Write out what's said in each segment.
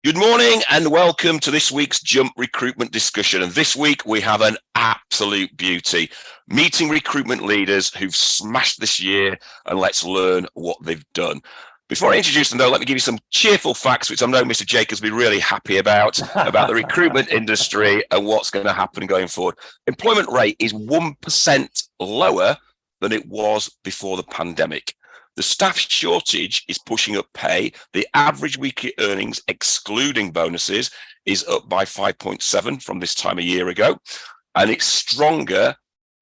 Good morning and welcome to this week's Jump Recruitment Discussion. And this week we have an absolute beauty, meeting recruitment leaders who've smashed this year, and let's learn what they've done. Before I introduce them though, let me give you some cheerful facts, which I know Mr. Jacobs will be really happy about the recruitment industry and what's going to happen going forward. Employment rate is 1% lower than it was before the pandemic. The staff shortage is pushing up pay. The average weekly earnings, excluding bonuses, is up by 5.7 from this time a year ago. And it's stronger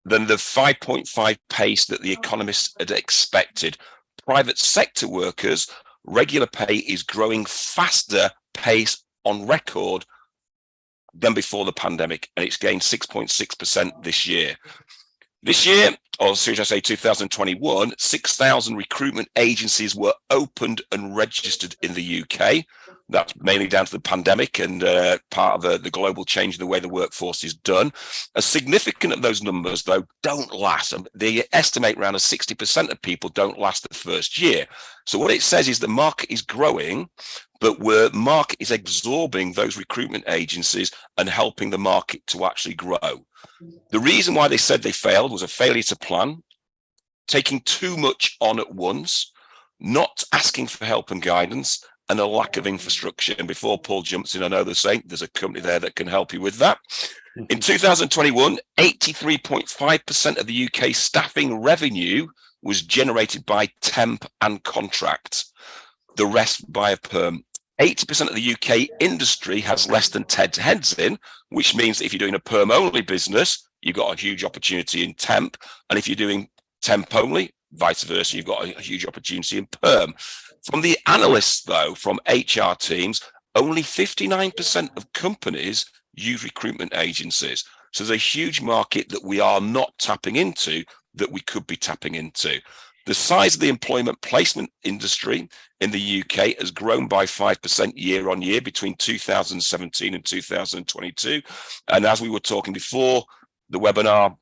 than the 5.5 pace that the economists had expected. Private sector workers, regular pay is growing faster pace on record than before the pandemic, and it's gained 6.6% this year. This year, or should I say 2021, 6,000 recruitment agencies were opened and registered in the UK. That's mainly down to the pandemic and part of the global change in the way the workforce is done. A significant of those numbers, though, don't last. They estimate around 60% of people don't last the first year. So what it says is the market is growing, but where market is absorbing those recruitment agencies and helping the market to actually grow. The reason why they said they failed was a failure to plan, taking too much on at once, not asking for help and guidance, and a lack of infrastructure. And before Paul jumps in, I know they're saying there's a company there that can help you with that. In 2021, 83.5% of the UK staffing revenue was generated by temp and contract, the rest by a perm. 80% of the UK industry has less than 10 heads in, which means that if you're doing a perm only business, you've got a huge opportunity in temp. And if you're doing temp only, vice versa, you've got a huge opportunity in perm. From the analysts, though, from HR teams, only 59% of companies use recruitment agencies. So there's a huge market that we are not tapping into that we could be tapping into. The size of the employment placement industry in the UK has grown by 5% year on year between 2017 and 2022. And as we were talking before the webinar,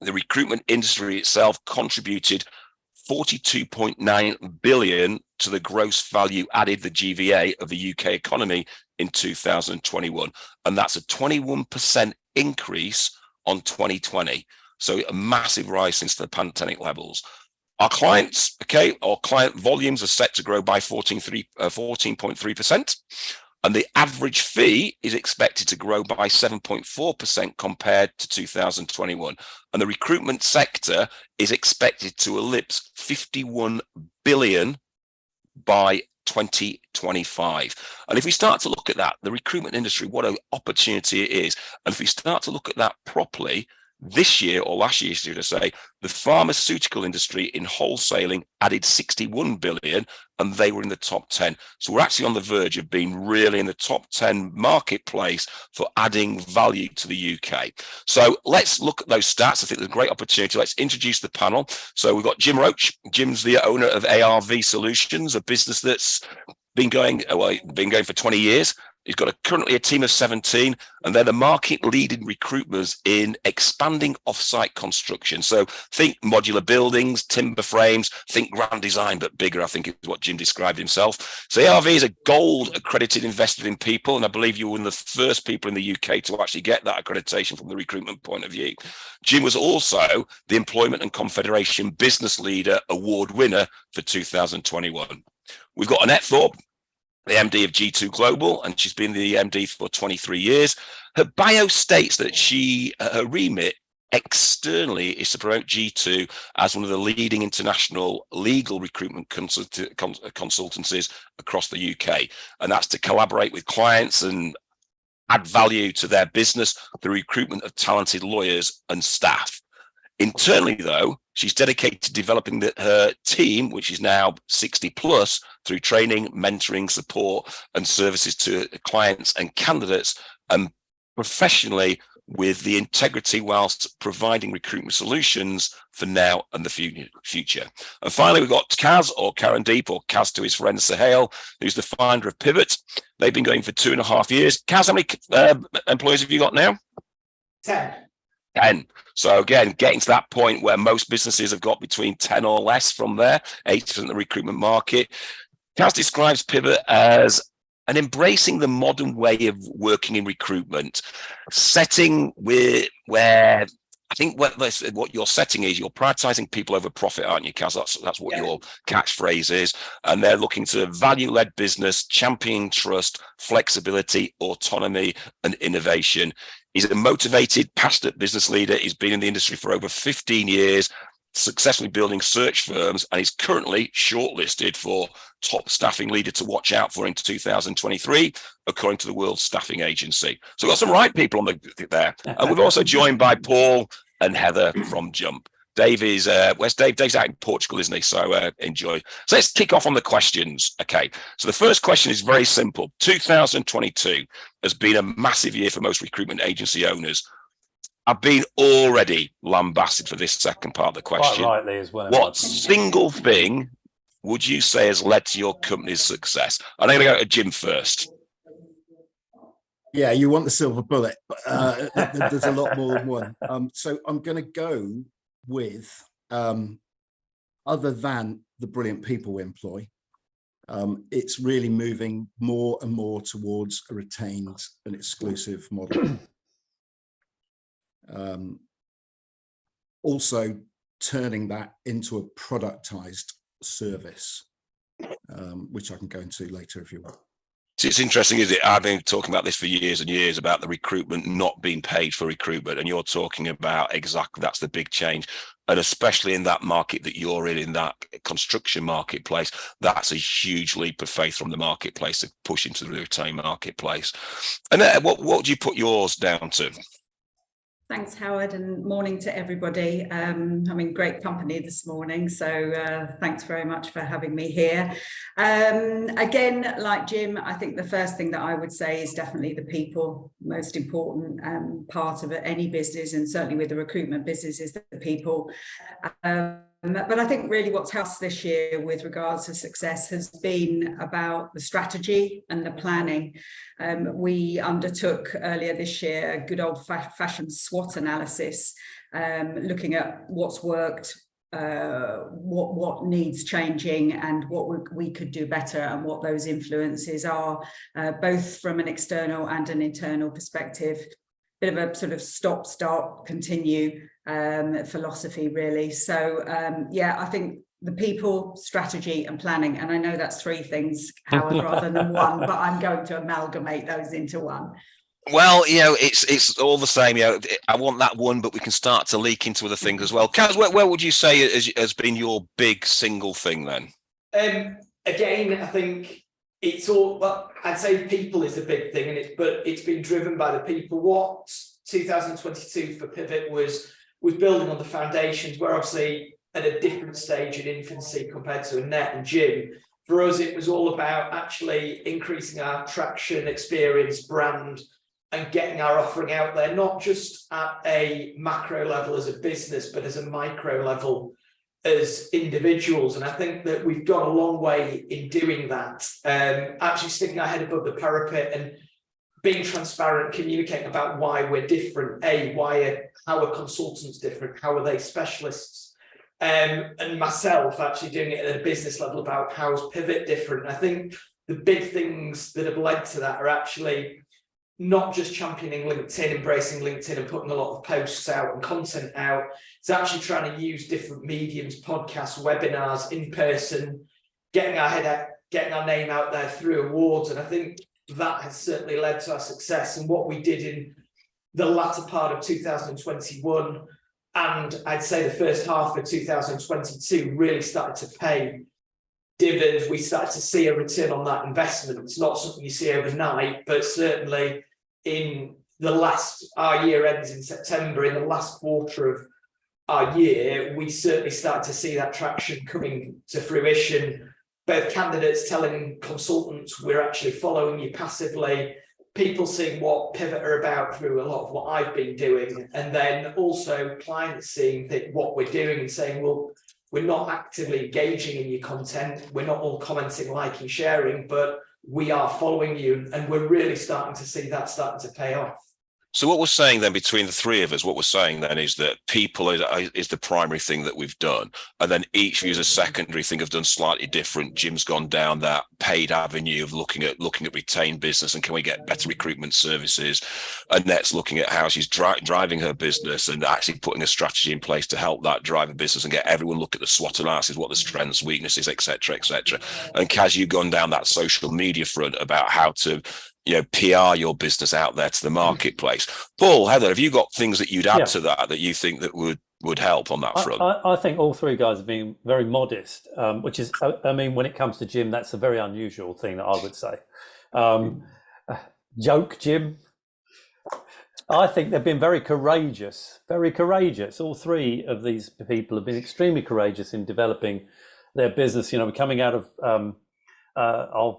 the recruitment industry itself contributed 42.9 billion to the gross value added, the GVA of the UK economy in 2021. And that's a 21% increase on 2020. So a massive rise since the pandemic levels. Our clients, our client volumes are set to grow by 14.3%, and the average fee is expected to grow by 7.4% compared to 2021. And the recruitment sector is expected to ellipse 51 billion by 2025. And if we start to look at that, the recruitment industry, what an opportunity it is. And if we start to look at that properly, this year, or last year, should I say, the pharmaceutical industry in wholesaling added 61 billion, and they were in the top 10. So we're actually on the verge of being really in the top 10 marketplace for adding value to the UK. So let's look at those stats. I think there's a great opportunity. Let's introduce the panel. So we've got Jim Roach. Jim's the owner of ARV Solutions, a business that's been going for 20 years. He's got currently a team of 17, and they're the market leading recruiters in expanding offsite construction. So think modular buildings, timber frames, think grand design, but bigger, I think is what Jim described himself. So ARV is a gold accredited investor in people, and I believe you were one of the first people in the UK to actually get that accreditation from the recruitment point of view. Jim was also the Employment and Confederation Business Leader Award winner for 2021. We've got Annette Thorpe, the MD of G2 Global, and she's been the MD for 23 years. Her bio states that her remit externally is to promote G2 as one of the leading international legal recruitment consultancies across the UK. And that's to collaborate with clients and add value to their business, the recruitment of talented lawyers and staff. Internally, though, she's dedicated to developing her team, which is now 60 plus, through training, mentoring, support, and services to clients and candidates, and professionally with the integrity whilst providing recruitment solutions for now and the future. And finally, we've got Kaz, or Karen Deep, or Kaz to his friend Sahel, who's the founder of Pivot. They've been going for 2.5 years. Kaz, how many employees have you got now? 10. 10. So again, getting to that point where most businesses have got between 10 or less from there, 80% of the recruitment market. Kaz describes Pivot as and embracing the modern way of working in recruitment, setting where I think what your setting is, you're prioritizing people over profit, aren't you, Kaz? That's what your catchphrase is. And they're looking to value-led business, championing trust, flexibility, autonomy, and innovation. He's a motivated, passionate business leader. He's been in the industry for over 15 years, successfully building search firms, and he's currently shortlisted for top staffing leader to watch out for in 2023, according to the World Staffing Agency. So we've got some right people on there. And we've also joined by Paul and Heather from Jump. Dave is, where's Dave? Dave's out in Portugal, isn't he? So enjoy. So let's kick off on the questions. Okay. So the first question is very simple. 2022 has been a massive year for most recruitment agency owners. I've been already lambasted for this second part of the question. Quite rightly as well. What single thing would you say has led to your company's success? I'm going to go to Jim first. Yeah, you want the silver bullet, but there's a lot more than one. So I'm going to go with, other than the brilliant people we employ, it's really moving more and more towards a retained and exclusive model. Also turning that into a productized service, which I can go into later if you want. It's interesting, isn't it? I've been talking about this for years and years about the recruitment not being paid for recruitment, and you're talking about exactly that's the big change. And especially in that market that you're in that construction marketplace, that's a huge leap of faith from the marketplace to push into the retained marketplace. And what would you put yours down to? Thanks, Howard, and morning to everybody. I'm in great company this morning, so thanks very much for having me here. Again, like Jim, I think the first thing that I would say is definitely the people. Most important part of any business, and certainly with the recruitment business, is the people. But I think really what's helped us this year with regards to success has been about the strategy and the planning. We undertook earlier this year a good old-fashioned SWOT analysis, looking at what's worked, what needs changing, and what we could do better, and what those influences are, both from an external and an internal perspective. Bit of a sort of stop, start, continue philosophy, really. So yeah, I think the people, strategy, and planning, and I know that's three things, Howard, rather than one, but I'm going to amalgamate those into one. Well, it's all the same. I want that one, but we can start to leak into other things as well. Kaz, where would you say has been your big single thing then? Again, I think it's all, well, I'd say people is a big thing, but it's been driven by the people. What 2022 for Pivot was building on the foundations. We're obviously at a different stage in infancy compared to Annette and Jim. For us, it was all about actually increasing our traction, experience, brand, and getting our offering out there, not just at a macro level as a business, but as a micro level as individuals. And I think that we've gone a long way in doing that, actually sticking our head above the parapet and being transparent, communicating about why we're different. How are consultants different? How are they specialists? And myself actually doing it at a business level about how is Pivot different. I think the big things that have led to that are actually not just championing LinkedIn, embracing LinkedIn and putting a lot of posts out and content out. It's actually trying to use different mediums, podcasts, webinars, in person, getting our head out, getting our name out there through awards. And I think that has certainly led to our success. And what we did in the latter part of 2021, and I'd say the first half of 2022 really started to pay dividends. We started to see a return on that investment. It's not something you see overnight, but certainly in our year ends in September, in the last quarter of our year, we certainly start to see that traction coming to fruition. Both candidates telling consultants we're actually following you passively, people seeing what Pivot are about through a lot of what I've been doing, and then also clients seeing what we're doing and saying, well, we're not actively engaging in your content, we're not all commenting, liking, sharing, but we are following you, and we're really starting to see that starting to pay off. So what we're saying then, between the three of us, what we're saying then is that people is the primary thing that we've done. And then each of you as a secondary thing have done slightly different. Jim's gone down that paid avenue of looking at retained business and can we get better recruitment services. Annette's looking at how she's driving her business and actually putting a strategy in place to help that drive a business and get everyone look at the SWOT analysis, what the strengths, weaknesses, etc., etc. And Kaz, you've gone down that social media front about how to PR your business out there to the marketplace. Paul, Heather, have you got things that you'd add to that you think that would help on that front? I think all three guys have been very modest, which is, I mean, when it comes to Jim, that's a very unusual thing that I would say. Joke, Jim. I think they've been very courageous. All three of these people have been extremely courageous in developing their business. We're coming out of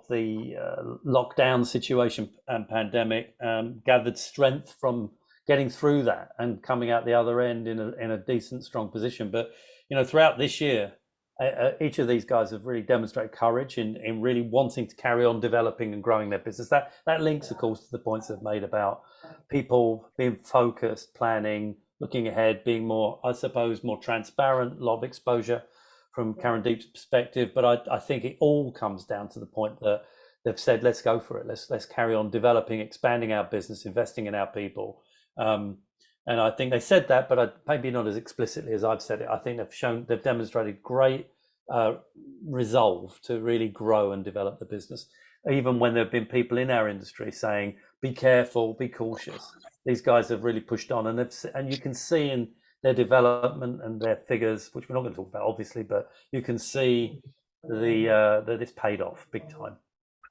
the lockdown situation and pandemic, gathered strength from getting through that and coming out the other end in a decent, strong position. But throughout this year, each of these guys have really demonstrated courage in really wanting to carry on developing and growing their business. That links, of course, to the points I've made about people being focused, planning, looking ahead, being more, I suppose, more transparent, a lot of exposure from Karen Deep's perspective. But I think it all comes down to the point that they've said, let's go for it. Let's carry on developing, expanding our business, investing in our people. And I think they said that, but maybe not as explicitly as I've said it. I think they've demonstrated great resolve to really grow and develop the business, even when there have been people in our industry saying, be careful, be cautious. These guys have really pushed on, and you can see in their development and their figures, which we're not going to talk about, obviously, but you can see that it's paid off big time.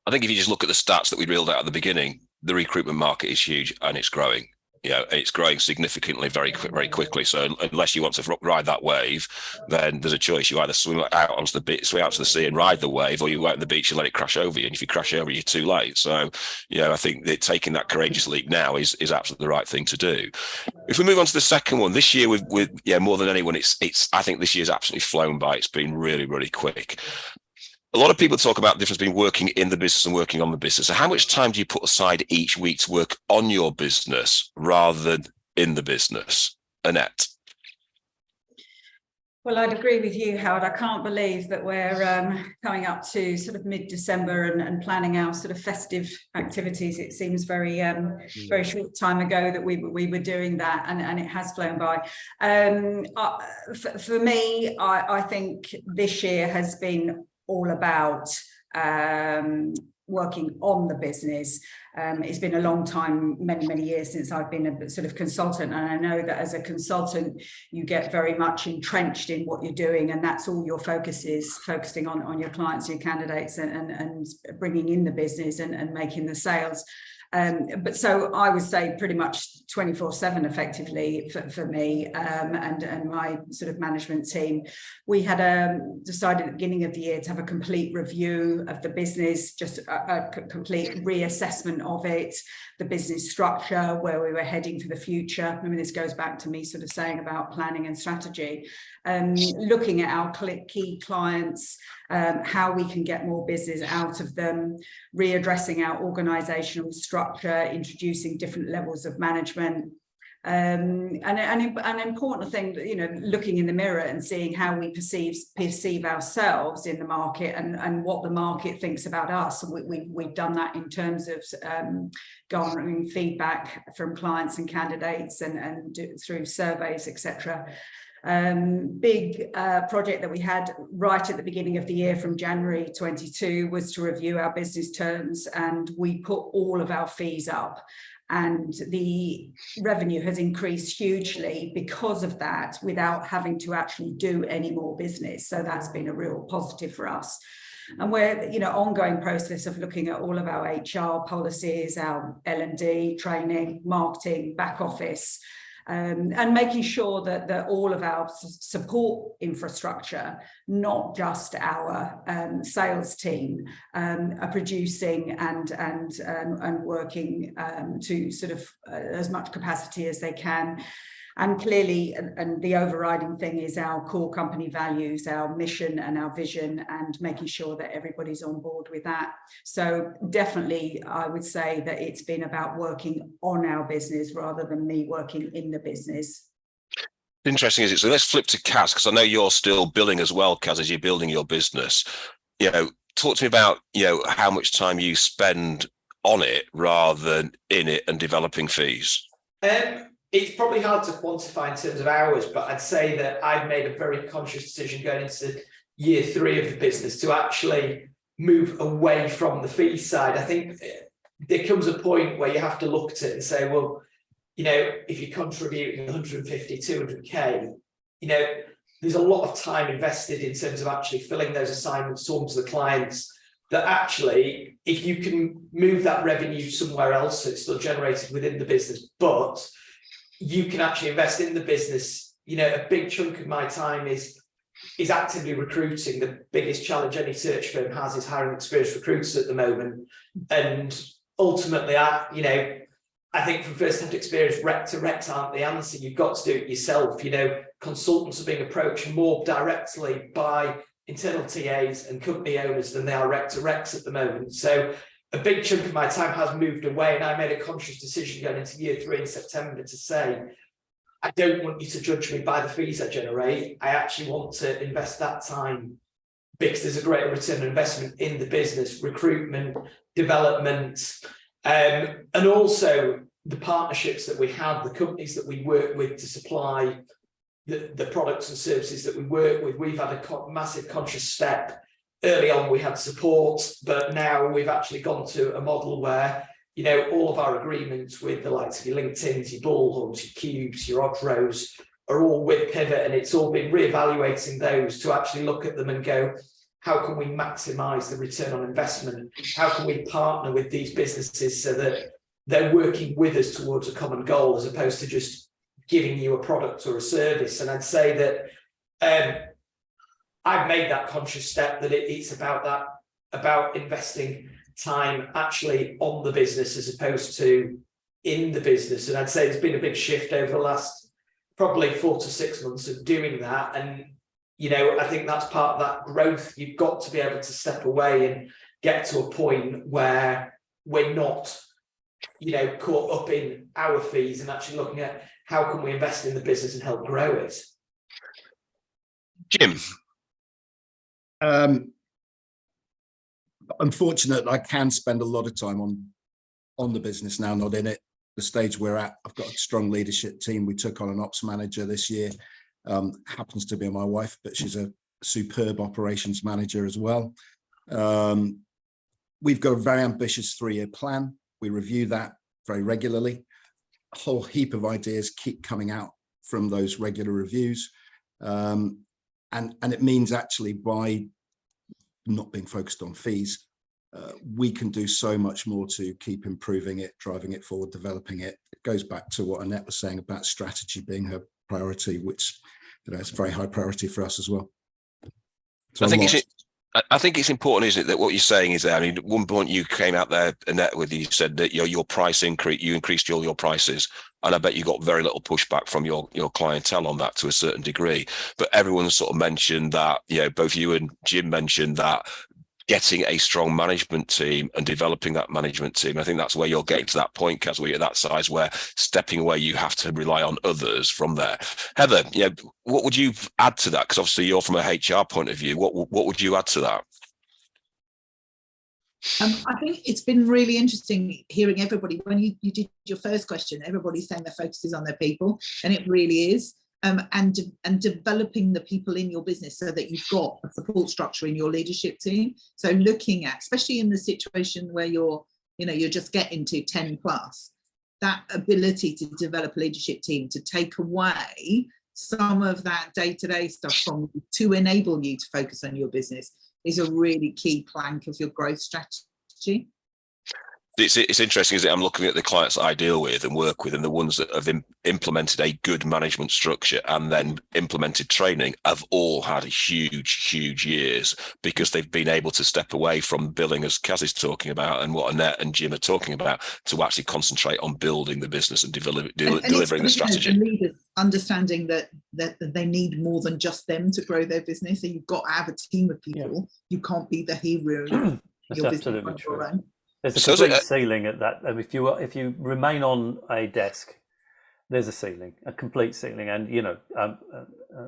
I think if you just look at the stats that we reeled out at the beginning, the recruitment market is huge and it's growing. It's growing significantly very quickly. So unless you want to ride that wave, then there's a choice. You either swim out onto the beach, swim out to the sea and ride the wave, or you go out on the beach and let it crash over you. And if you crash over, you're too late. So, I think that taking that courageous leap now is absolutely the right thing to do. If we move on to the second one, this year with more than anyone, it's I think this year's absolutely flown by. It's been really, really quick. A lot of people talk about the difference between working in the business and working on the business. So how much time do you put aside each week to work on your business rather than in the business? Annette? Well, I'd agree with you, Howard. I can't believe that we're coming up to sort of mid-December and planning our sort of festive activities. It seems very short time ago that we were doing that, and it has flown by. For me, I think this year has been all about working on the business. It's been a long time, many years since I've been a sort of consultant, and I know that as a consultant you get very much entrenched in what you're doing, and that's all your focus is, focusing on your clients, your candidates, and bringing in the business and making the sales. But so I would say pretty much 24/7 effectively for me and my sort of management team. We had decided at the beginning of the year to have a complete review of the business, just a complete reassessment of it, the business structure, where we were heading for the future. I mean, this goes back to me sort of saying about planning and strategy, looking at our key clients, how we can get more business out of them, readdressing our organizational structure, introducing different levels of management. And an important thing, looking in the mirror and seeing how we perceive ourselves in the market and what the market thinks about us. We've done that in terms of garnering feedback from clients and candidates and through surveys, etc. Big project that we had right at the beginning of the year from January 22 was to review our business terms, and we put all of our fees up, and the revenue has increased hugely because of that without having to actually do any more business. So that's been a real positive for us. And we're, ongoing process of looking at all of our HR policies, our L&D, training, marketing, back office, and making sure that all of our support infrastructure, not just our sales team, are producing and working to sort of as much capacity as they can. And clearly, and the overriding thing is our core company values, our mission and our vision, and making sure that everybody's on board with that. So definitely, I would say that it's been about working on our business rather than me working in the business. Interesting, is it? So let's flip to Kaz, because I know you're still billing as well, Kaz, as you're building your business. Talk to me about, how much time you spend on it rather than in it and developing fees. It's probably hard to quantify in terms of hours, but I'd say that I've made a very conscious decision going into year 3 of the business to actually move away from the fee side. I think there comes a point where you have to look at it and say, well, if you're contributing 150, 200K, there's a lot of time invested in terms of actually filling those assignments, talking to the clients, that actually, if you can move that revenue somewhere else, so it's still generated within the business, but you can actually invest in the business. A big chunk of my time is actively recruiting. The biggest challenge any search firm has is hiring experienced recruiters at the moment. And ultimately, I think from first-hand experience, rec to recs aren't the answer. You've got to do it yourself. Consultants are being approached more directly by internal TAs and company owners than they are rec to recs at the moment. So a big chunk of my time has moved away, and I made a conscious decision going into year 3 in September to say, I don't want you to judge me by the fees I generate. I actually want to invest that time because there's a greater return on investment in the business, recruitment, development, and also the partnerships that we have, the companies that we work with to supply the products and services that we work with. We've had a massive conscious step. Early on we had support, but now we've actually gone to a model where all of our agreements with the likes of your LinkedIns, your Bullhorns, your Cubes, your Odros are all with Pivot, and it's all been reevaluating those to actually look at them and go, how can we maximize the return on investment? How can we partner with these businesses so that they're working with us towards a common goal, as opposed to just giving you a product or a service? And I'd say that I've made that conscious step that it's about investing time actually on the business as opposed to in the business. And I'd say there's been a big shift over the last probably 4 to 6 months of doing that. And I think that's part of that growth. You've got to be able to step away and get to a point where we're not, caught up in our fees and actually looking at how can we invest in the business and help grow it. Jim. Unfortunate, I can spend a lot of time on the business now, not in it. The stage we're at, I've got a strong leadership team. We took on an ops manager this year. Happens to be my wife, but she's a superb operations manager as well. We've got a very ambitious 3-year plan. We review that very regularly. A whole heap of ideas keep coming out from those regular reviews. And it means actually by not being focused on fees, we can do so much more to keep improving it, driving it forward, developing it. It goes back to what Annette was saying about strategy being her priority, which it's a very high priority for us as well. So I think it's important, isn't it, that what you're saying is that, at one point you came out there, Annette, with you said that your price increase, you increased all your prices, and I bet you got very little pushback from your clientele on that to a certain degree. But everyone sort of mentioned that, both you and Jim mentioned that getting a strong management team and developing that management team. I think that's where you're getting to that point, Kaz, where you're at that size where stepping away, you have to rely on others from there. Heather, what would you add to that? Because obviously you're from a HR point of view. What would you add to that? I think it's been really interesting hearing everybody. When you did your first question, everybody's saying their focus is on their people, and it really is. And developing the people in your business so that you've got a support structure in your leadership team. So looking at, especially in the situation where you're just getting to 10 plus, that ability to develop a leadership team to take away some of that day-to-day stuff from you to enable you to focus on your business is a really key plank of your growth strategy. It's interesting, isn't it? I'm looking at the clients that I deal with and work with, and the ones that have implemented a good management structure and then implemented training have all had huge years, because they've been able to step away from billing, as Kaz is talking about, and what Annette and Jim are talking about, to actually concentrate on building the business and delivering the strategy. And leaders understanding that they need more than just them to grow their business. So you've got to have a team of people. You can't be the hero in your business on your own. There's a complete ceiling at that. If you remain on a desk, there's a ceiling, a complete ceiling. And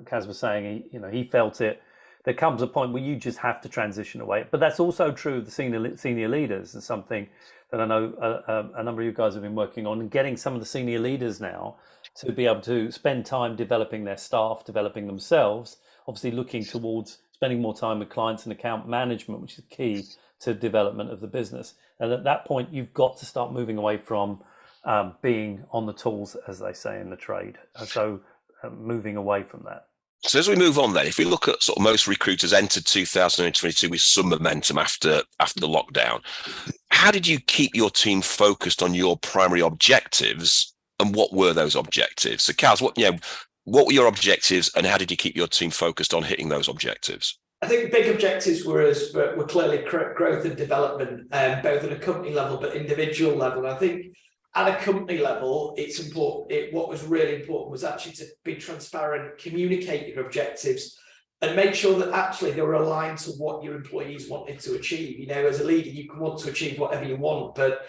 Kaz was saying, he felt it. There comes a point where you just have to transition away. But that's also true of the senior leaders, and something that I know a number of you guys have been working on, and getting some of the senior leaders now to be able to spend time developing their staff, developing themselves. Obviously, looking towards spending more time with clients and account management, which is key to development of the business. And at that point, you've got to start moving away from being on the tools, as they say in the trade. And so moving away from that. So as we move on then, if we look at sort of most recruiters entered 2022 with some momentum after the lockdown, how did you keep your team focused on your primary objectives, and what were those objectives? So Kaz, what were your objectives, and how did you keep your team focused on hitting those objectives? I think big objectives were clearly growth and development, both at a company level but individual level. I think at a company level, it's important. What was really important was actually to be transparent, communicate your objectives, and make sure that actually they were aligned to what your employees wanted to achieve. As a leader, you can want to achieve whatever you want, but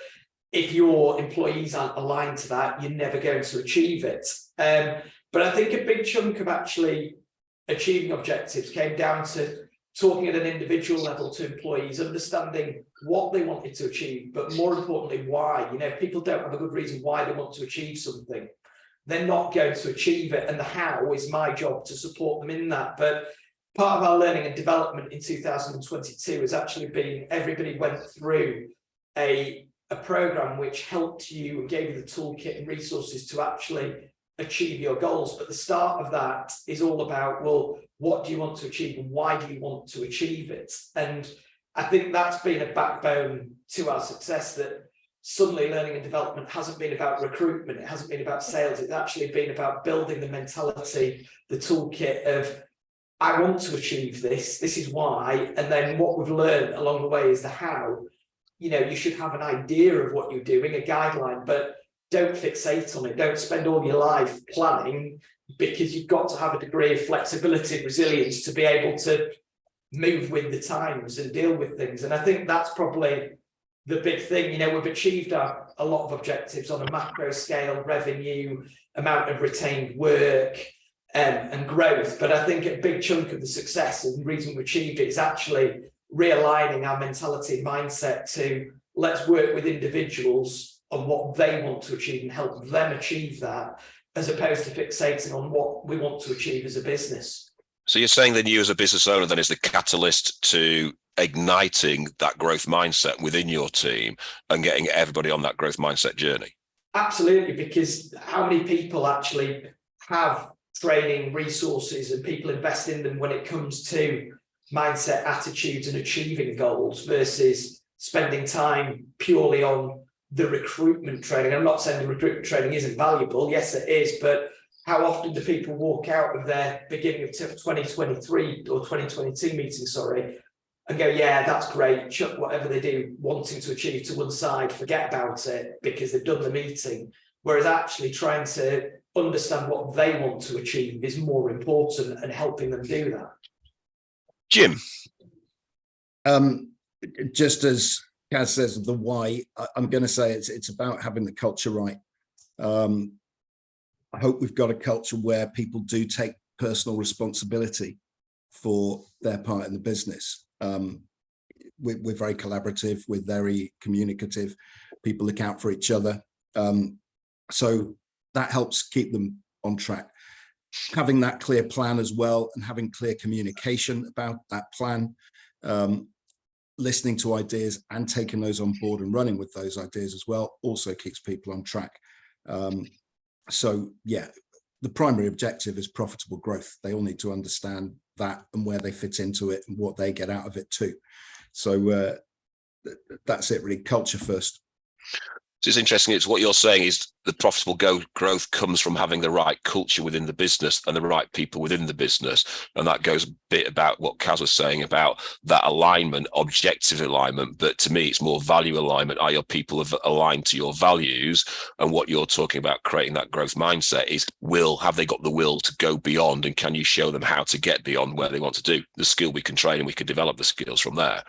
if your employees aren't aligned to that, you're never going to achieve it. But I think a big chunk of actually achieving objectives came down to talking at an individual level to employees, understanding what they wanted to achieve, but more importantly, why. If people don't have a good reason why they want to achieve something, they're not going to achieve it. And the how is my job to support them in that. But part of our learning and development in 2022 has actually been, everybody went through a program which helped you and gave you the toolkit and resources to actually achieve your goals. But the start of that is all about, well, what do you want to achieve and why do you want to achieve it? And I think that's been a backbone to our success, that suddenly learning and development hasn't been about recruitment, it hasn't been about sales, it's actually been about building the mentality, the toolkit of, I want to achieve this is why. And then what we've learned along the way is the how. You should have an idea of what you're doing, a guideline, but don't fixate on it. Don't spend all your life planning, because you've got to have a degree of flexibility and resilience to be able to move with the times and deal with things. And I think that's probably the big thing. We've achieved a lot of objectives on a macro scale, revenue, amount of retained work, and growth. But I think a big chunk of the success and the reason we achieved it is actually realigning our mentality and mindset to, let's work with individuals on what they want to achieve and help them achieve that, as opposed to fixating on what we want to achieve as a business. So you're saying that you as a business owner then is the catalyst to igniting that growth mindset within your team and getting everybody on that growth mindset journey? Absolutely, because how many people actually have training resources and people invest in them when it comes to mindset, attitudes and achieving goals, versus spending time purely on the recruitment training? I'm not saying the recruitment training isn't valuable. Yes, it is. But how often do people walk out of their beginning of 2023 or 2022 meeting, and go, yeah, that's great, chuck whatever they do wanting to achieve to one side, forget about it because they've done the meeting. Whereas actually trying to understand what they want to achieve is more important, and helping them do that. Jim? Just as Kaz says, the why, I'm going to say it's about having the culture right. I hope we've got a culture where people do take personal responsibility for their part in the business. We're very collaborative, we're very communicative, people look out for each other. So that helps keep them on track. Having that clear plan as well, and having clear communication about that plan, listening to ideas and taking those on board and running with those ideas as well, also keeps people on track. So yeah, the primary objective is profitable growth. They all need to understand that and where they fit into it and what they get out of it too. So that's it really, culture first. So it's interesting. It's what you're saying is the profitable growth comes from having the right culture within the business and the right people within the business. And that goes a bit about what Kaz was saying about that alignment, objective alignment. But to me, it's more value alignment. Are your people aligned to your values? And what you're talking about, creating that growth mindset, is have they got the will to go beyond? And can you show them how to get beyond where they want to do? The skill we can train, and we can develop the skills from there,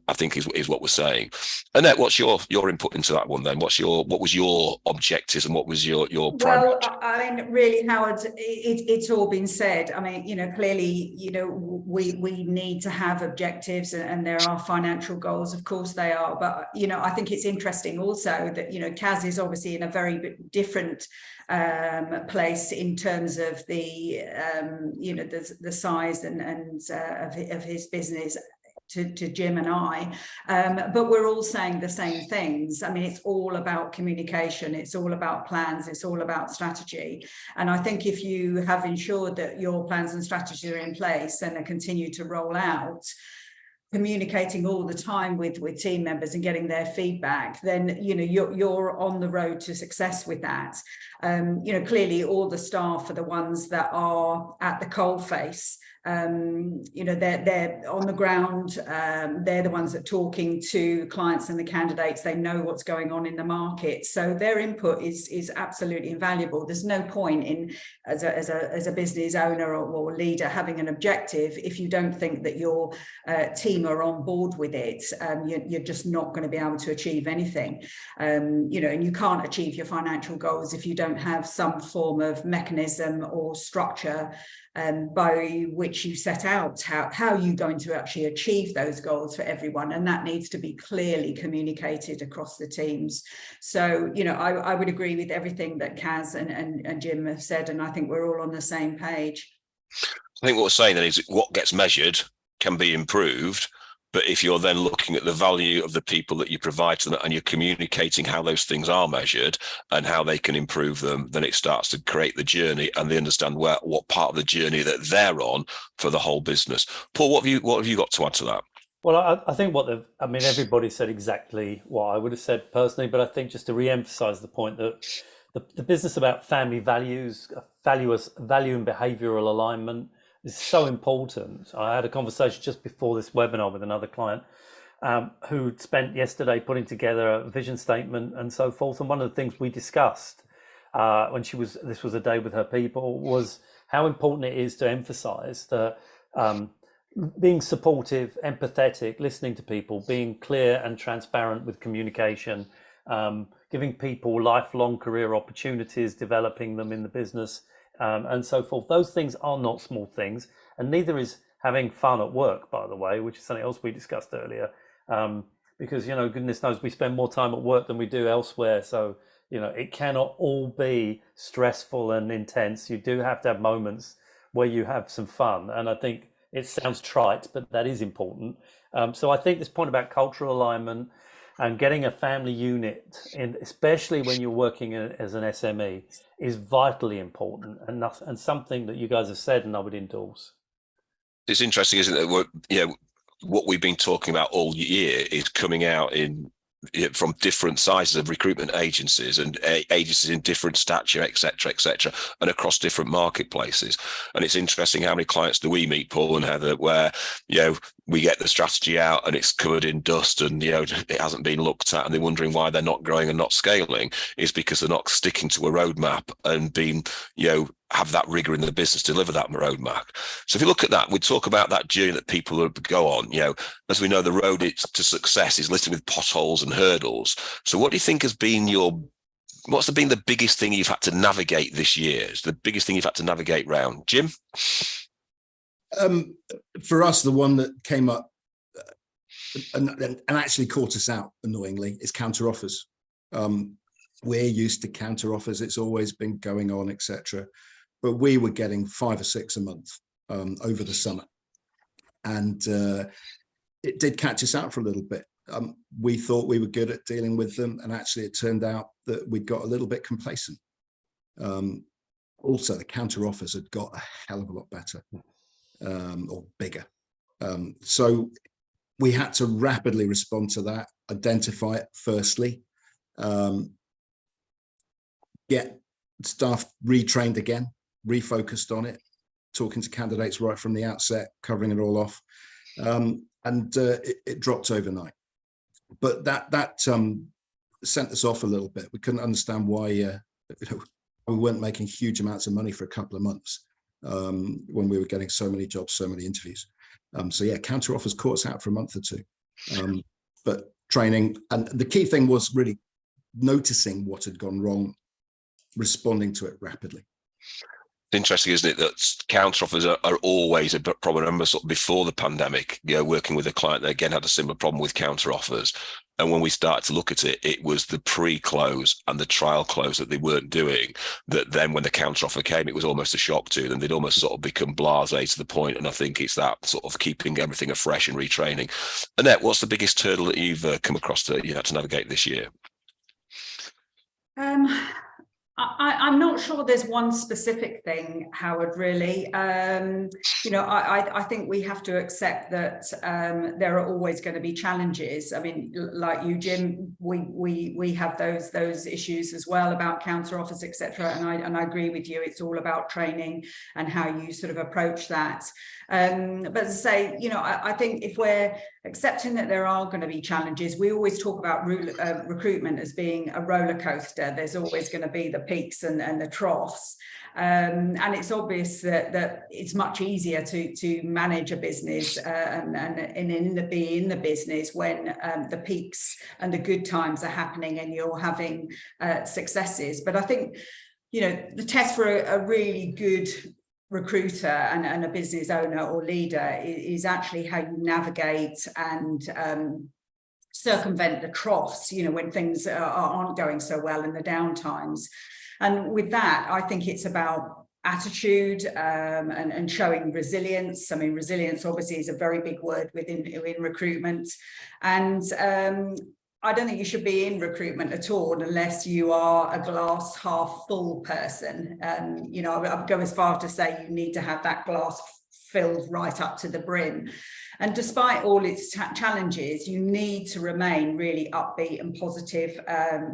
I think is what we're saying. Annette, what's your input into that one then? What was your objectives and what was your primary? Well, I mean, really, Howard, it's all been said. I mean, clearly, we need to have objectives, and there are financial goals, of course they are. But, I think it's interesting also that, Kaz is obviously in a very different place in terms of the size and of his business to Jim and I, but we're all saying the same things. I mean, it's all about communication, it's all about plans, it's all about strategy. And I think if you have ensured that your plans and strategies are in place and are continue to roll out, communicating all the time with team members and getting their feedback, then you're on the road to success with that. Clearly all the staff are the ones that are at the coalface. They're on the ground, they're the ones that are talking to clients and the candidates. They know what's going on in the market, so their input is absolutely invaluable. There's no point in as a business owner or leader having an objective if you don't think that your team are on board with it. You're just not going to be able to achieve anything. And you can't achieve your financial goals if you don't have some form of mechanism or structure by which you set out how you're going to actually achieve those goals for everyone, and that needs to be clearly communicated across the teams. So I would agree with everything that Kaz and Jim have said, and I think we're all on the same page. I think what we're saying then is what gets measured can be improved, but if you're then looking at the value of the people that you provide to them and you're communicating how those things are measured and how they can improve them, then it starts to create the journey, and they understand what part of the journey that they're on for the whole business. Paul, what have you got to add to that? Well, I think everybody said exactly what I would have said personally, but I think just to re-emphasize the point that the business about family values, value and behavioral alignment is so important. I had a conversation just before this webinar with another client who'd spent yesterday putting together a vision statement and so forth. And one of the things we discussed when this was a day with her people, was how important it is to emphasize that being supportive, empathetic, listening to people, being clear and transparent with communication, giving people lifelong career opportunities, developing them in the business, and so forth. Those things are not small things, and neither is having fun at work, by the way, which is something else we discussed earlier, because goodness knows we spend more time at work than we do elsewhere. So it cannot all be stressful and intense. You do have to have moments where you have some fun, and I think it sounds trite, but that is important. So I think this point about cultural alignment and getting a family unit, especially when you're working as an SME, is vitally important, and something that you guys have said, and I would endorse. It's interesting, isn't it? What we've been talking about all year is coming out from different sizes of recruitment agencies and agencies in different stature, etc., and across different marketplaces. And it's interesting how many clients do we meet, Paul and Heather, where we get the strategy out and it's covered in dust and it hasn't been looked at, and they're wondering why they're not growing and not scaling. Is because they're not sticking to a roadmap and being have that rigor in the business to deliver that roadmap. So if you look at that, we talk about that journey that people go on. As we know, the road to success is littered with potholes and hurdles. So what do you think has been what's been the biggest thing you've had to navigate this year? Is the biggest thing you've had to navigate round, Jim? For us, the one that came up and actually caught us out annoyingly is counter offers. We're used to counter offers. It's always been going on, etc. But we were getting 5 or 6 a month over the summer. And it did catch us out for a little bit. We thought we were good at dealing with them. And actually, it turned out that we got a little bit complacent. Also, the counter offers had got a hell of a lot better or bigger. So we had to rapidly respond to that, identify it firstly, get staff retrained again, refocused on it, talking to candidates right from the outset, covering it all off, and it dropped overnight. But that sent us off a little bit. We couldn't understand why we weren't making huge amounts of money for a couple of months when we were getting so many jobs, so many interviews. So yeah, counter offers caught us out for a month or two. But training, and the key thing was really noticing what had gone wrong, responding to it rapidly. Interesting, isn't it, that counter offers are always a problem. I remember sort of before the pandemic, working with a client that again had a similar problem with counter offers. And when we started to look at it, it was the pre-close and the trial close that they weren't doing, that then when the counter offer came, it was almost a shock to them. They'd almost sort of become blasé to the point. And I think it's that sort of keeping everything afresh and retraining. Annette, what's the biggest hurdle that you've come across that you had to navigate this year? I'm not sure there's one specific thing, Howard, really. I think we have to accept that there are always going to be challenges. I mean, like you, Jim, we have those issues as well about counter offers, etc. And I agree with you. It's all about training and how you sort of approach that. But as I say, I think if we're accepting that there are going to be challenges, we always talk about recruitment as being a roller coaster. There's always going to be the peaks and the troughs. And it's obvious that it's much easier to manage a business and be in the business when the peaks and the good times are happening and you're having successes. But I think, the test for a really good recruiter and a business owner or leader is actually how you navigate and circumvent the troughs, when things aren't going so well in the downtimes. And with that, I think it's about attitude and showing resilience. I mean, resilience obviously is a very big word within recruitment. And I don't think you should be in recruitment at all unless you are a glass half full person. I'd go as far to say you need to have that glass filled right up to the brim. And despite all its challenges, you need to remain really upbeat and positive,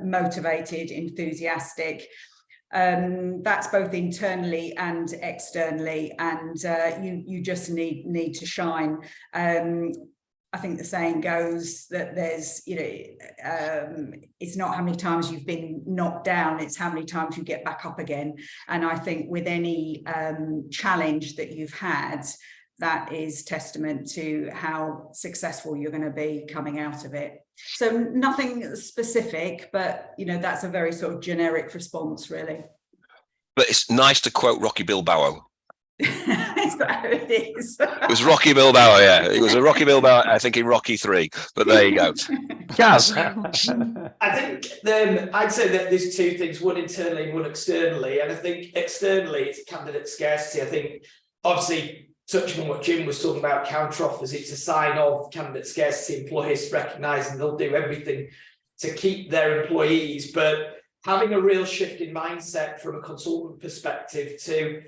motivated, enthusiastic. That's both internally and externally, and you just need to shine. I think the saying goes that there's, it's not how many times you've been knocked down, it's how many times you get back up again. And I think with any challenge that you've had, that is testament to how successful you're going to be coming out of it. So nothing specific, but, that's a very sort of generic response, really. But it's nice to quote Rocky Balboa. Is that how it is? It was Rocky Balboa, yeah. It was a Rocky Balboa, I think, in Rocky 3. But there you go. Gaz. I think I'd say that there's two things, one internally and one externally. And I think externally, it's candidate scarcity. I think, obviously, touching on what Jim was talking about, counter offers, it's a sign of candidate scarcity. Employers recognising they'll do everything to keep their employees. But having a real shift in mindset from a consultant perspective to,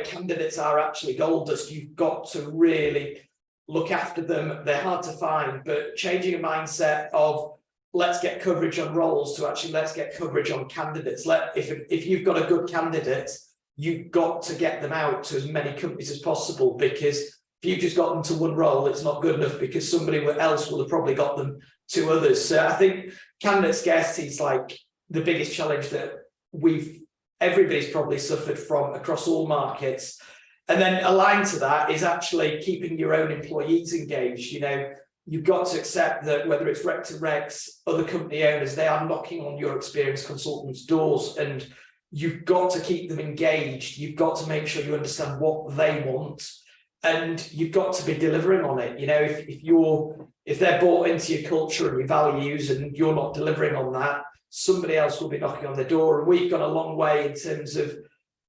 candidates are actually gold dust. You've got to really look after them. They're hard to find, but changing a mindset of let's get coverage on roles to actually let's get coverage on candidates. If you've got a good candidate, you've got to get them out to as many companies as possible, because if you've just got them to one role, it's not good enough because somebody else will have probably got them to others. So I think candidate scarcity is like the biggest challenge that everybody's probably suffered from across all markets. And then aligned to that is actually keeping your own employees engaged. You've got to accept that whether it's rec to recs, other company owners, they are knocking on your experienced consultants' doors, and you've got to keep them engaged. You've got to make sure you understand what they want, and you've got to be delivering on it. If they're bought into your culture and your values and you're not delivering on that, somebody else will be knocking on the door. And we've gone a long way in terms of,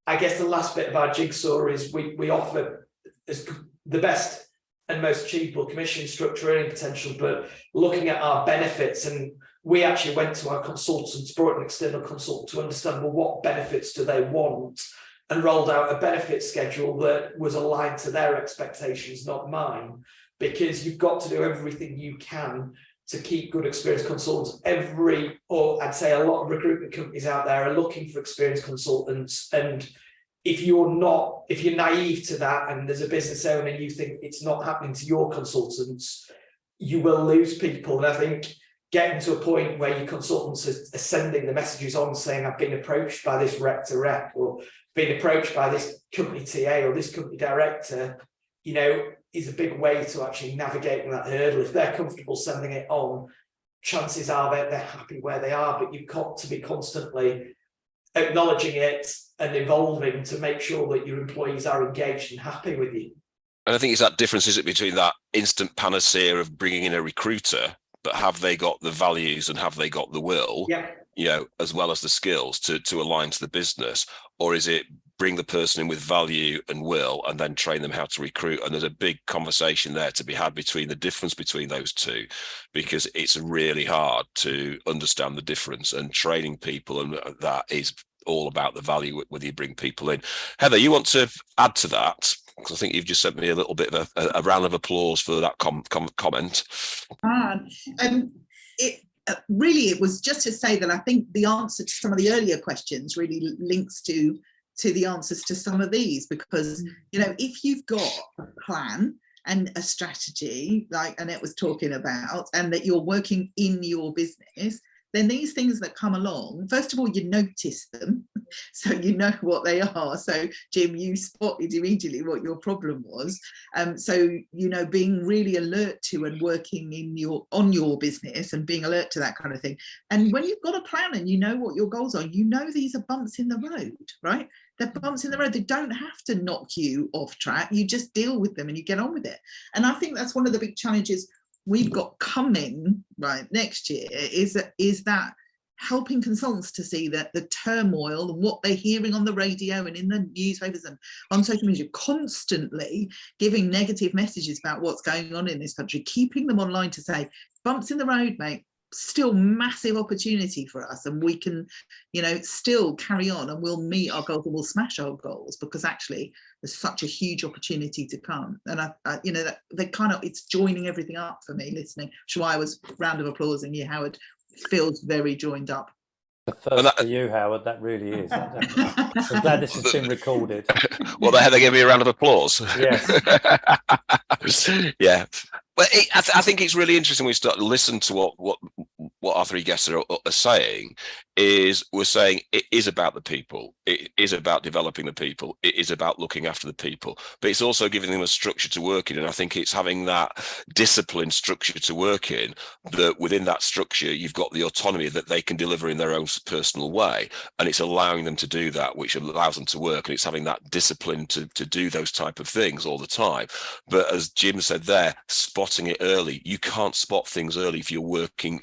I guess the last bit of our jigsaw is we offer the best and most achievable commission structure, earning potential, but looking at our benefits. And we actually went to our consultants, brought an external consultant to understand, well, what benefits do they want? And rolled out a benefit schedule that was aligned to their expectations, not mine, because you've got to do everything you can to keep good experienced consultants. Or I'd say a lot of recruitment companies out there are looking for experienced consultants. And if you're naive to that, and there's a business owner and you think it's not happening to your consultants, you will lose people. And I think getting to a point where your consultants are sending the messages on saying, I've been approached by this rec to rec, or been approached by this company TA or this company director, is a big way to actually navigating that hurdle. If they're comfortable sending it on, chances are that they're happy where they are, but you've got to be constantly acknowledging it and evolving to make sure that your employees are engaged and happy with you. And I think it's that difference, is it, between that instant panacea of bringing in a recruiter, but have they got the values and have they got the will, as well as the skills to align to the business? Or is it bring the person in with value and will and then train them how to recruit? And there's a big conversation there to be had between the difference between those two, because it's really hard to understand the difference, and training people, and that is all about the value whether you bring people in. Heather, you want to add to that? Because I think you've just sent me a little bit of a round of applause for that comment. It was just to say that I think the answer to some of the earlier questions really links to the answers to some of these, because if you've got a plan and a strategy, like Annette was talking about, and that you're working in your business, then these things that come along, first of all, you notice them, so you know what they are. So Jim, you spotted immediately what your problem was. So being really alert to and working on your business and being alert to that kind of thing. And when you've got a plan and you know what your goals are, these are bumps in the road, right? They're bumps in the road. They don't have to knock you off track. You just deal with them and you get on with it. And I think that's one of the big challenges we've got coming right next year, is that helping consultants to see that the turmoil and what they're hearing on the radio and in the newspapers and on social media, constantly giving negative messages about what's going on in this country, keeping them online to say, bumps in the road, mate, still massive opportunity for us, and we can still carry on, and we'll meet our goals and we'll smash our goals, because actually there's such a huge opportunity to come. And I that they it's joining everything up for me listening. Which is why I was round of applause and you, Howard. It feels very joined up. The first for you, Howard, that really is. I'm glad this has been recorded. Well, they gave me a round of applause. Yes. Yeah. Well, I think it's really interesting when we start to listen to what our three guests are saying. We're saying it is about the people. It is about developing the people. It is about looking after the people. But it's also giving them a structure to work in. And I think it's having that disciplined structure to work in, that within that structure, you've got the autonomy that they can deliver in their own personal way. And it's allowing them to do that, which allows them to work. And it's having that discipline to do those type of things all the time. But as Jim said there, spotting it early. You can't spot things early if you're working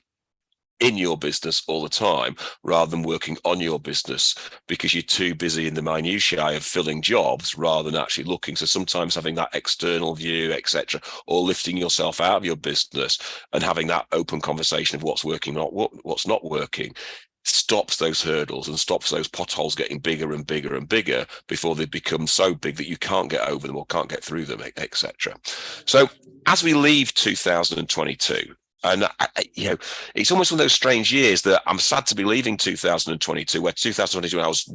in your business all the time rather than working on your business, because you're too busy in the minutiae of filling jobs rather than actually looking. So sometimes having that external view, etc., or lifting yourself out of your business and having that open conversation of what's working, what's not working, stops those hurdles and stops those potholes getting bigger and bigger and bigger before they become so big that you can't get over them or can't get through them, etc. So as we leave 2022, and it's almost one of those strange years that I'm sad to be leaving 2022, where 2022 I was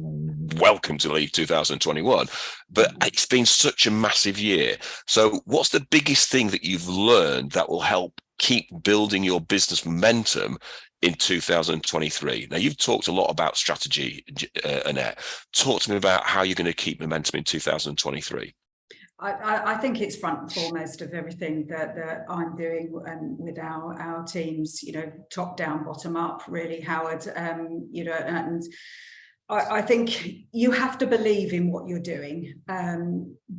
welcome to leave 2021, but it's been such a massive year. So what's the biggest thing that you've learned that will help keep building your business momentum in 2023? Now, you've talked a lot about strategy, Annette. Talk to me about how you're going to keep momentum in 2023. I think it's front and foremost of everything that I'm doing with our teams, top down, bottom up, really, Howard, and I think you have to believe in what you're doing,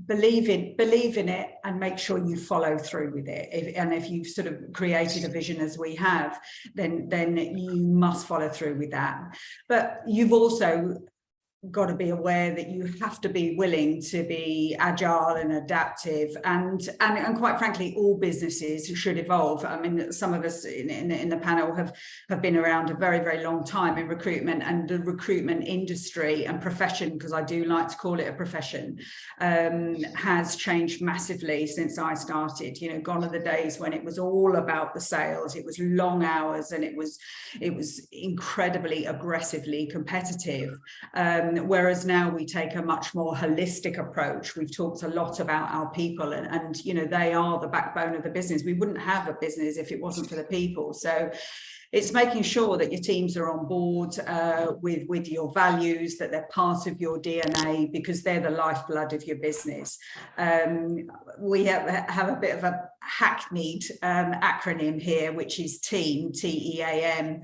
believe in it, and make sure you follow through with it. If you've sort of created a vision as we have, then you must follow through with that. But you've also got to be aware that you have to be willing to be agile and adaptive, and quite frankly, all businesses should evolve. I mean, some of us in the panel have been around a very, very long time in recruitment, and the recruitment industry and profession, because I do like to call it a profession, has changed massively since I started. You know, gone are the days when it was all about the sales, it was long hours, and it was incredibly aggressively competitive. Whereas now we take a much more holistic approach. We've talked a lot about our people, and you know, they are the backbone of the business. We wouldn't have a business if it wasn't for the people. So it's making sure that your teams are on board with your values, that they're part of your DNA, because they're the lifeblood of your business. We have a bit of a hackneyed acronym here, which is TEAM, TEAM.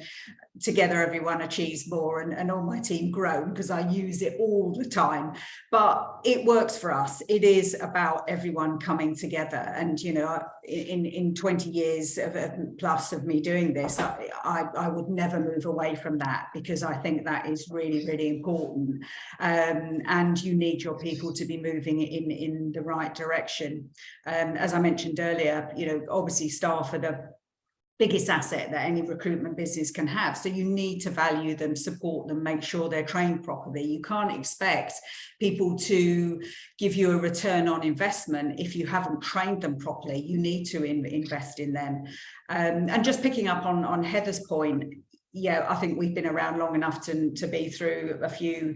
Together everyone achieves more, and all my team grow, because I use it all the time. But it works for us. It is about everyone coming together. And you know, in 20 years plus of me doing this, I would never move away from that, because I think that is really, really important. And you need your people to be moving in the right direction. As I mentioned earlier, you know, obviously staff are the biggest asset that any recruitment business can have. So you need to value them, support them, make sure they're trained properly. You can't expect people to give you a return on investment if you haven't trained them properly. You need to invest in them. And just picking up on Heather's point, yeah, I think we've been around long enough to be through a few,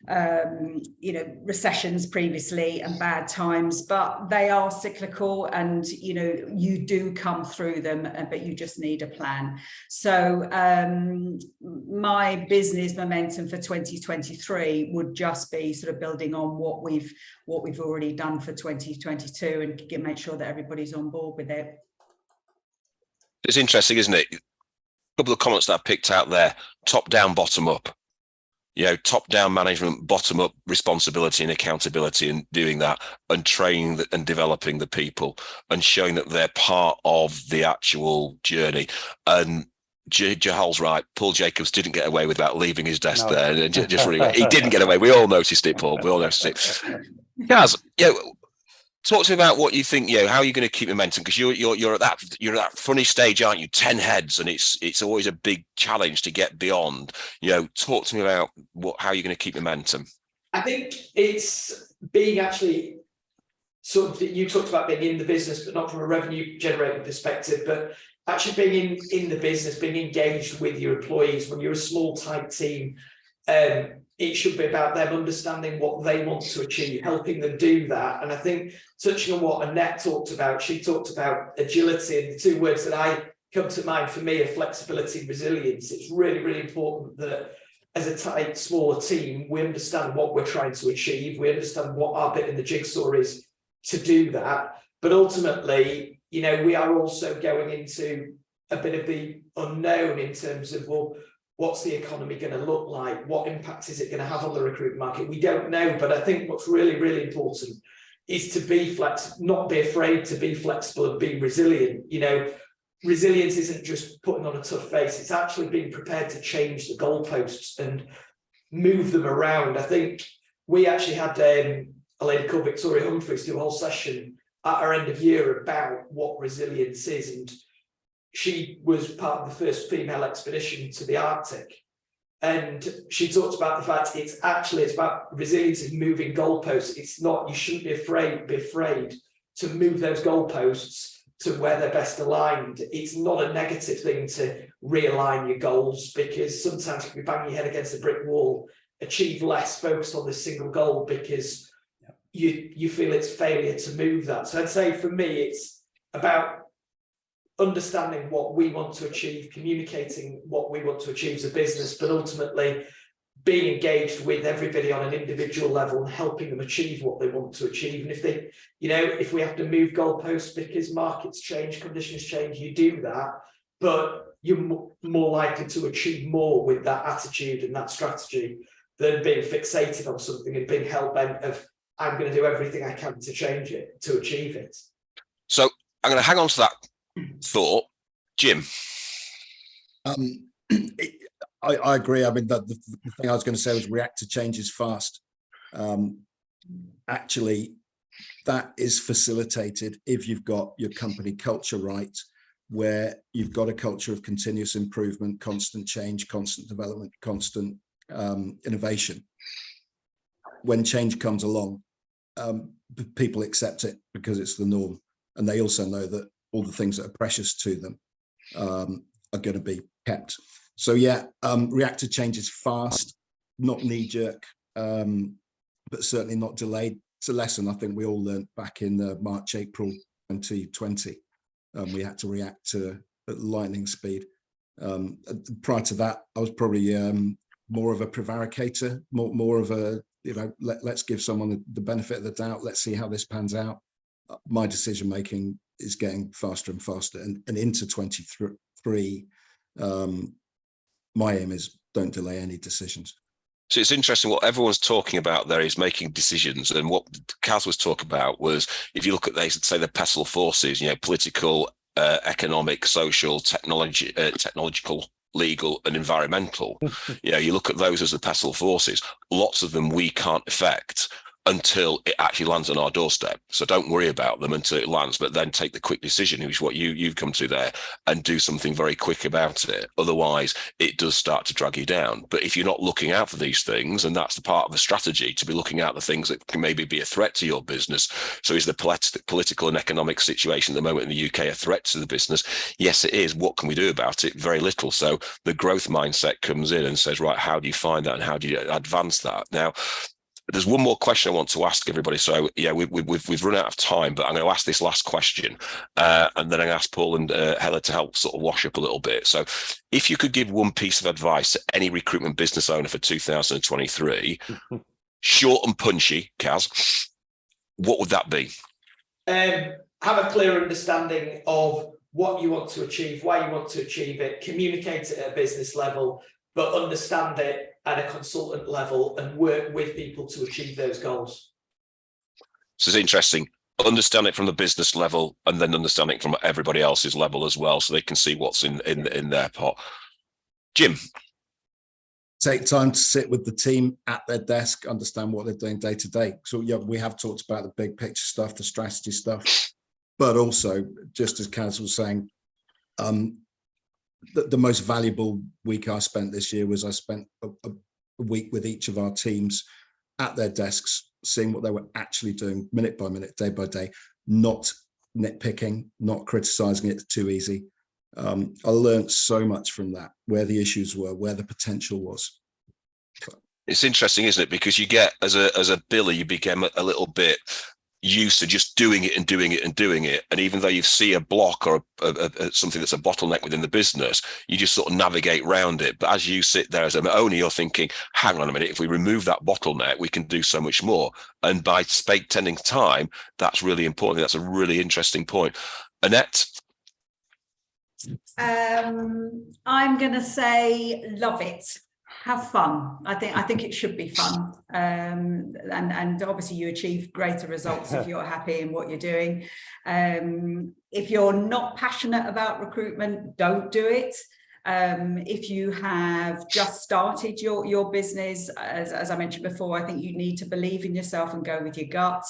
you know, recessions previously and bad times, but they are cyclical, and you know, you do come through them, but you just need a plan. So my business momentum for 2023 would just be sort of building on what we've already done for 2022, and make sure that everybody's on board with it. It's interesting, isn't it? Couple of comments that I picked out there: top down, bottom up. You know, top down management, bottom up responsibility and accountability, and doing that, and training and developing the people, and showing that they're part of the actual journey. And Jahal's right. Paul Jacobs didn't get away without leaving his desk there. And just really, he didn't get away. We all noticed it, Paul. We all noticed it. Gaz, you know, talk to me about what you think, you know, how are you going to keep momentum? Because you're at that funny stage, aren't you? 10 heads, and it's always a big challenge to get beyond. You know, talk to me about how you're going to keep momentum. I think it's being actually sort of, you talked about being in the business, but not from a revenue generating perspective, but actually being in the business, being engaged with your employees. When you're a small, tight team, it should be about them understanding what they want to achieve, helping them do that. And I think, touching on what Annette talked about, she talked about agility, and the two words that I come to mind for me are flexibility and resilience. It's really, really important that as a tight, smaller team, we understand what we're trying to achieve. We understand what our bit in the jigsaw is to do that. But ultimately, you know, we are also going into a bit of the unknown in terms of, well, what's the economy going to look like? What impact is it going to have on the recruitment market? We don't know, but I think what's really, really important is to be flexible, not be afraid to be flexible and be resilient. You know, resilience isn't just putting on a tough face, it's actually being prepared to change the goalposts and move them around. I think we actually had a lady called Victoria Humphreys do a whole session at our end of year about what resilience is, and she was part of the first female expedition to the Arctic, and she talked about the fact it's about resilience is moving goalposts. It's not, you shouldn't be afraid to move those goalposts to where they're best aligned. It's not a negative thing to realign your goals, because sometimes you can be banging your head against a brick wall, achieve less, focus on this single goal because you feel it's failure to move that. So I'd say for me, it's about understanding what we want to achieve, communicating what we want to achieve as a business, but ultimately being engaged with everybody on an individual level and helping them achieve what they want to achieve. And if they, you know, if we have to move goalposts because markets change, conditions change, you do that, but you're more likely to achieve more with that attitude and that strategy than being fixated on something and being hell-bent of, I'm going to do everything I can to change it, to achieve it. So I'm going to hang on to that thought. Jim. I agree. I mean, the thing I was going to say was react to changes fast. Actually, that is facilitated if you've got your company culture right, where you've got a culture of continuous improvement, constant change, constant development, constant innovation. When change comes along, people accept it because it's the norm, and they also know that all the things that are precious to them are going to be kept. So yeah, react to changes fast, not knee-jerk, but certainly not delayed. It's a lesson I think we all learned back in March, April 2020. We had to react to at lightning speed. Prior to that, I was probably more of a prevaricator, more of a, you know, let's give someone the benefit of the doubt. Let's see how this pans out. My decision making is getting faster and faster, and into 23. My aim is don't delay any decisions. So it's interesting what everyone's talking about there is making decisions. And what Kaz was talking about was, if you look at, they say, the pestle forces, you know, political, economic, social, technological, legal and environmental, you know, you look at those as the pestle forces. Lots of them we can't affect until it actually lands on our doorstep. So don't worry about them until it lands, but then take the quick decision, which is what you've come to there, and do something very quick about it. Otherwise, it does start to drag you down. But if you're not looking out for these things, and that's the part of the strategy, to be looking out the things that can maybe be a threat to your business. So is the political and economic situation at the moment in the UK a threat to the business? Yes, it is. What can we do about it? Very little. So the growth mindset comes in and says, right, how do you find that and how do you advance that? Now, there's one more question I want to ask everybody. So yeah, we've run out of time, but I'm going to ask this last question, and then I'm going to ask Paul and Heather to help sort of wash up a little bit. So if you could give one piece of advice to any recruitment business owner for 2023, short and punchy, Kaz, what would that be? Have a clear understanding of what you want to achieve, why you want to achieve it, communicate it at a business level, but understand it at a consultant level and work with people to achieve those goals. So it's interesting. Understand it from the business level, and then understand it from everybody else's level as well, so they can see what's in their pot. Jim. Take time to sit with the team at their desk, understand what they're doing day to day. So yeah, we have talked about the big picture stuff, the strategy stuff, but also, just as Kaz was saying, the most valuable week I spent this year was I spent a week with each of our teams at their desks, seeing what they were actually doing minute by minute, day by day, not nitpicking, not criticizing it too easy. I learned so much from that, where the issues were, where the potential was. It's interesting, isn't it? Because you get, as a biller, you become a little bit used to just doing it and doing it and doing it. And even though you see a block or something that's a bottleneck within the business, you just sort of navigate around it. But as you sit there as an owner, you're thinking, hang on a minute, if we remove that bottleneck, we can do so much more. And by spending time, that's really important. That's a really interesting point. Annette? I'm going to say love it. Have fun. I think it should be fun, and obviously you achieve greater results if you're happy in what you're doing. If you're not passionate about recruitment, don't do it. If you have just started your business, as I mentioned before, I think you need to believe in yourself and go with your gut.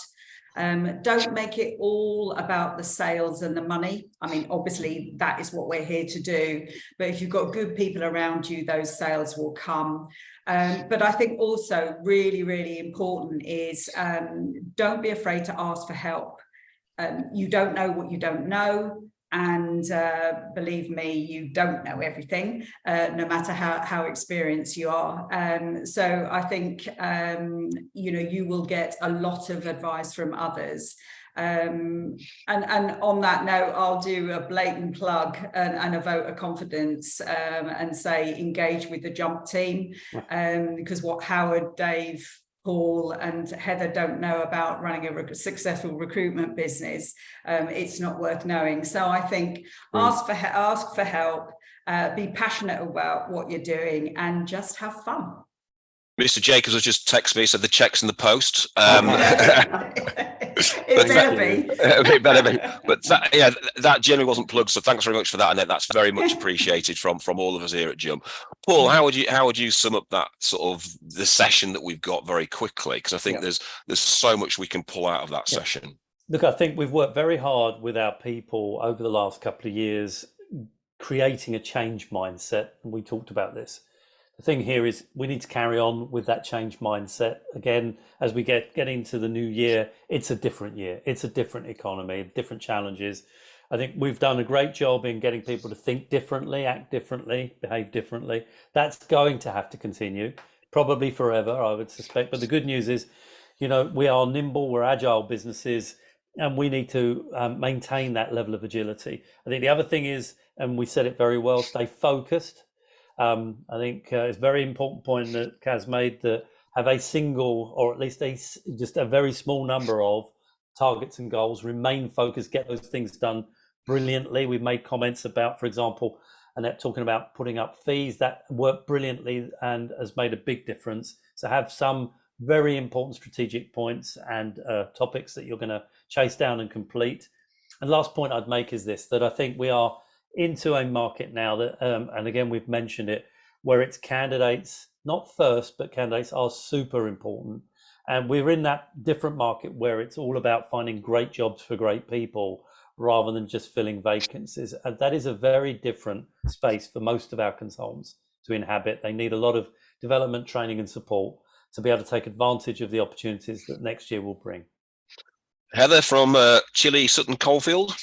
Don't make it all about the sales and the money. I mean, obviously that is what we're here to do, but if you've got good people around you, those sales will come. But I think also really, really important is don't be afraid to ask for help. You don't know what you don't know. And believe me, you don't know everything, no matter how experienced you are. So I think, you will get a lot of advice from others. And on that note, I'll do a blatant plug and a vote of confidence and say engage with the Jump team, because what Howard, Dave, Paul and Heather don't know about running a successful recruitment business, it's not worth knowing. So I think ask for help, be passionate about what you're doing, and just have fun. Mr. Jacobs has just texted me, said the check's in the post. It better be. It better be. But that generally wasn't plugged, so thanks very much for that, Annette. That's very much appreciated from all of us here at Jump. Paul, how would you sum up that sort of the session that we've got very quickly? Because I think there's so much we can pull out of that session. Look, I think we've worked very hard with our people over the last couple of years, creating a change mindset, and we talked about this. The thing here is we need to carry on with that change mindset. Again, as we get into the new year, it's a different year. It's a different economy, different challenges. I think we've done a great job in getting people to think differently, act differently, behave differently. That's going to have to continue, probably forever, I would suspect. But the good news is, we are nimble, we're agile businesses, and we need to maintain that level of agility. I think the other thing is, and we said it very well, stay focused. I think it's a very important point that Kaz made, that have a single, or at least just a very small number of targets and goals, remain focused, get those things done brilliantly. We've made comments about, for example, Annette talking about putting up fees, that worked brilliantly and has made a big difference. So have some very important strategic points and topics that you're going to chase down and complete. And last point I'd make is this, that I think we are into a market now that, and again, we've mentioned it, where it's candidates, not first, but candidates are super important. And we're in that different market where it's all about finding great jobs for great people rather than just filling vacancies. And that is a very different space for most of our consultants to inhabit. They need a lot of development, training and support to be able to take advantage of the opportunities that next year will bring. Heather from Chile Sutton Coldfield.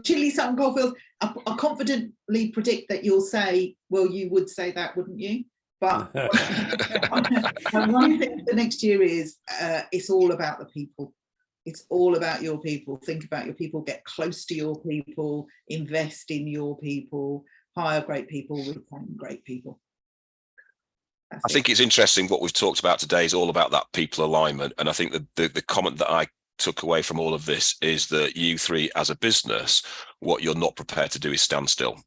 Chile Sutton Coldfield, I confidently predict that you'll say, well, you would say that, wouldn't you? But one thing for next year is it's all about the people. It's all about your people. Think about your people, get close to your people, invest in your people, hire great people, retain great people. I think it's interesting what we've talked about today is all about that people alignment. And I think the comment that I took away from all of this is that you three as a business, what you're not prepared to do is stand still.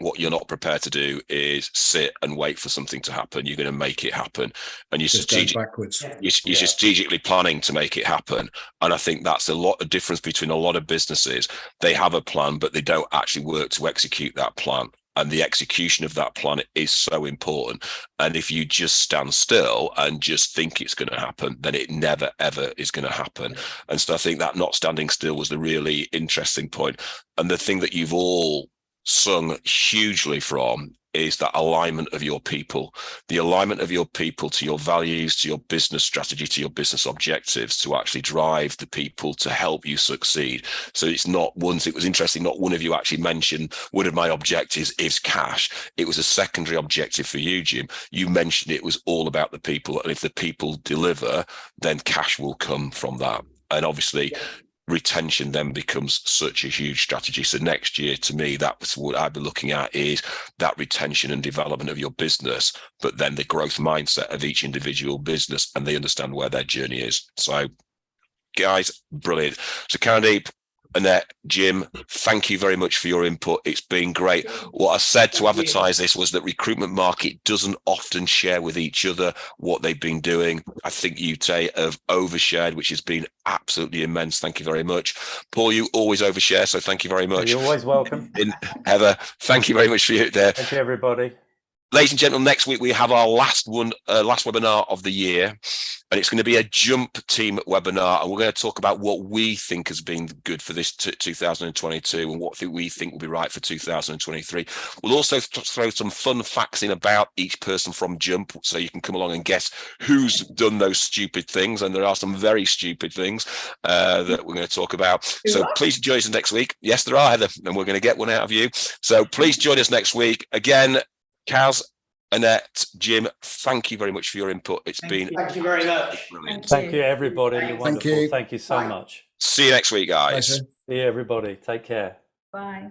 What you're not prepared to do is sit and wait for something to happen. You're going to make it happen, and you're strategically planning to make it happen. And I think that's a lot of difference between a lot of businesses. They have a plan, but they don't actually work to execute that plan. And the execution of that plan is so important. And if you just stand still and just think it's going to happen, then it never, ever is going to happen. And so I think that not standing still was the really interesting point. And the thing that you've all sung hugely from is that alignment of your people, the alignment of your people to your values, to your business strategy, to your business objectives, to actually drive the people to help you succeed. So it's not once, it was interesting, not one of you actually mentioned one of my objectives is cash. It was a secondary objective for you, Jim. You mentioned it was all about the people. And if the people deliver, then cash will come from that. And obviously, retention then becomes such a huge strategy. So next year, to me, that's what I'd be looking at, is that retention and development of your business, but then the growth mindset of each individual business, and they understand where their journey is. So guys, brilliant. So Karandeep, Annette, Jim, thank you very much for your input. It's been great. What I said to advertise this was that recruitment market doesn't often share with each other what they've been doing. I think you, Tay, have overshared, which has been absolutely immense. Thank you very much. Paul, you always overshare, so thank you very much. You're always welcome. Heather, thank you very much for you there. Thank you, everybody. Ladies and gentlemen, next week we have our last webinar of the year, and it's going to be a Jump team webinar, and we're going to talk about what we think has been good for this 2022 and what we think will be right for 2023. We'll also throw some fun facts in about each person from Jump, so you can come along and guess who's done those stupid things, and there are some very stupid things that we're going to talk about. So please join us next week. Yes, there are, Heather, and we're going to get one out of you. So please join us next week. Again, Kaz, Annette, Jim, thank you very much for your input. Thank you very much. Thank you, everybody. You're wonderful. Thank you so much. See you next week, guys. See you, everybody. Take care. Bye.